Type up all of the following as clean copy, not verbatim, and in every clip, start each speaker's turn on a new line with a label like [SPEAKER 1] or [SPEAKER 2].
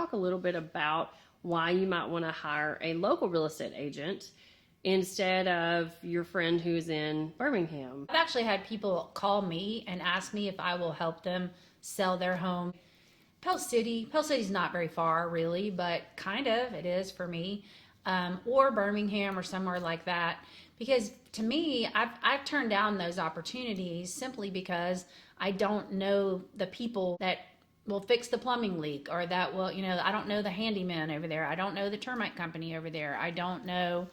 [SPEAKER 1] talk a little bit about why you might want to hire a local real estate agent instead of your friend who's in Birmingham.
[SPEAKER 2] I've actually had people call me and ask me if I will help them sell their home. Pell City's not very far really, but kind of it is for me, or Birmingham or somewhere like that. Because to me, I've turned down those opportunities simply because I don't know the people that will fix the plumbing leak, or that will, I don't know the handyman over there. I don't know the termite company over there. I don't know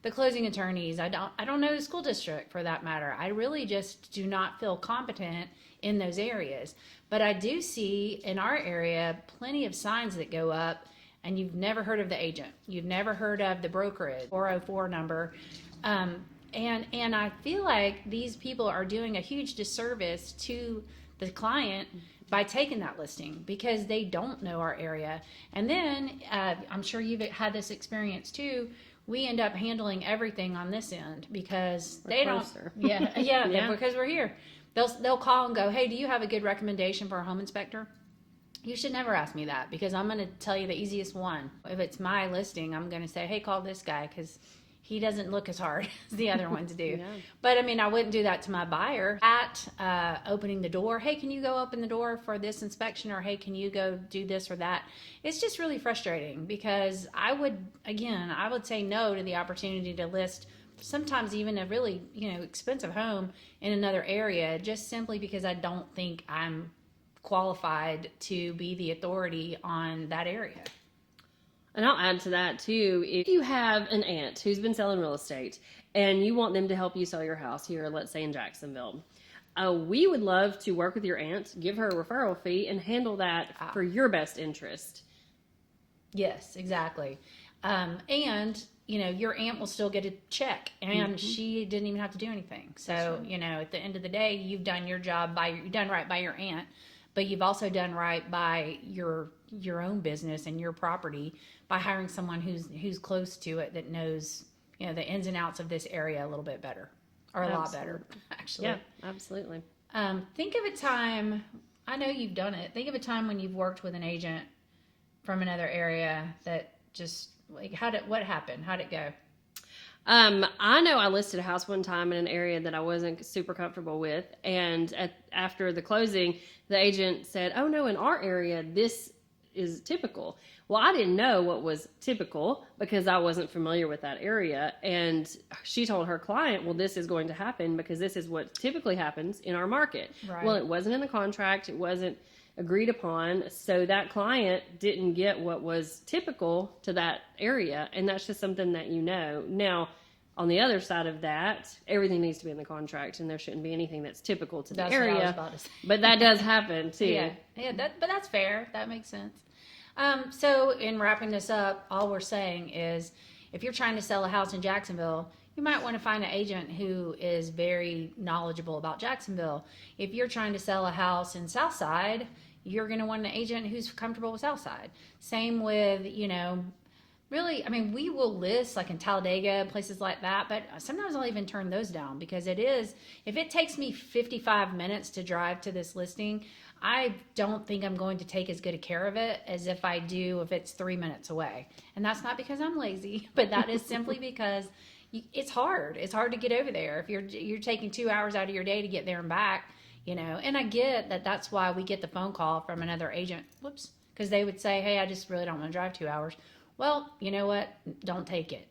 [SPEAKER 2] the closing attorneys. I don't know the school district for that matter. I really just do not feel competent in those areas. But I do see in our area plenty of signs that go up, and you've never heard of the agent. You've never heard of the brokerage 404 number. And I feel like these people are doing a huge disservice to the client by taking that listing, because they don't know our area. And then I'm sure you've had this experience too. We end up handling everything on this end because
[SPEAKER 1] We're
[SPEAKER 2] they
[SPEAKER 1] closer.
[SPEAKER 2] don't. Yeah,
[SPEAKER 1] Yeah.
[SPEAKER 2] because we're here. They'll call and go, hey, do you have a good recommendation for a home inspector? You should never ask me that, because I'm going to tell you the easiest one. If it's my listing, I'm going to say, hey, call this guy, because he doesn't look as hard as the other ones do.
[SPEAKER 1] Yeah.
[SPEAKER 2] But I mean, I wouldn't do that to my buyer. At opening the door, hey, can you go open the door for this inspection? Or hey, can you go do this or that? It's just really frustrating, because I would say no to the opportunity to list sometimes even a really, expensive home in another area, just simply because I don't think I'm qualified to be the authority on that area.
[SPEAKER 1] And I'll add to that too. If you have an aunt who's been selling real estate and you want them to help you sell your house here, let's say in Jacksonville, we would love to work with your aunt, give her a referral fee, and handle that for your best interest.
[SPEAKER 2] Yes, exactly. And your aunt will still get a check, and she didn't even have to do anything. So, at the end of the day, you've done your job you've done right by your aunt, but you've also done right by your own business and your property by hiring someone who's close to it, that knows, the ins and outs of this area a little bit better, or a lot better, actually.
[SPEAKER 1] Yeah, absolutely.
[SPEAKER 2] Think of a time, I know you've done it, think of a time when you've worked with an agent from another area that just, what happened? How'd it go?
[SPEAKER 1] I know I listed a house one time in an area that I wasn't super comfortable with, and after the closing, the agent said, oh no, in our area, this is typical. Well, I didn't know what was typical because I wasn't familiar with that area, and she told her client, well, this is going to happen because this is what typically happens in our market.
[SPEAKER 2] Right.
[SPEAKER 1] Well, it wasn't in the contract, it wasn't agreed upon, so that client didn't get what was typical to that area, and that's just something that Now, on the other side of that, everything needs to be in the contract, and there shouldn't be anything that's typical to the area.
[SPEAKER 2] What I was about to say.
[SPEAKER 1] But that does happen too.
[SPEAKER 2] But that's fair. That makes sense. So in wrapping this up, all we're saying is, if you're trying to sell a house in Jacksonville, you might want to find an agent who is very knowledgeable about Jacksonville. If you're trying to sell a house in Southside, you're going to want an agent who's comfortable with Southside. Same with, really, I mean, we will list like in Talladega, places like that, but sometimes I'll even turn those down, because if it takes me 55 minutes to drive to this listing, I don't think I'm going to take as good a care of it as if I do if it's 3 minutes away. And that's not because I'm lazy, but that is simply because it's hard. It's hard to get over there. If you're taking 2 hours out of your day to get there and back, and I get that. That's why we get the phone call from another agent. Because they would say, hey, I just really don't want to drive 2 hours. Well, you know what? Don't take it.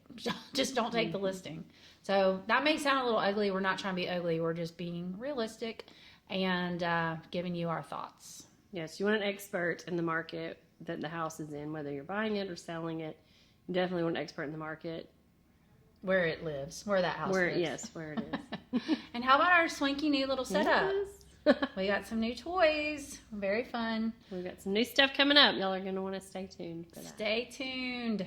[SPEAKER 2] Just don't take the listing. So that may sound a little ugly. We're not trying to be ugly. We're just being realistic and giving you our thoughts.
[SPEAKER 1] Yes, you want an expert in the market that the house is in, whether you're buying it or selling it. You definitely want an expert in the market.
[SPEAKER 2] Where it lives, where that house lives.
[SPEAKER 1] Yes, where it is.
[SPEAKER 2] And how about our swanky new little setup?
[SPEAKER 1] Yes.
[SPEAKER 2] We got some new toys. Very fun.
[SPEAKER 1] We've got some new stuff coming up. Y'all are going to want to stay tuned for that.
[SPEAKER 2] Stay tuned.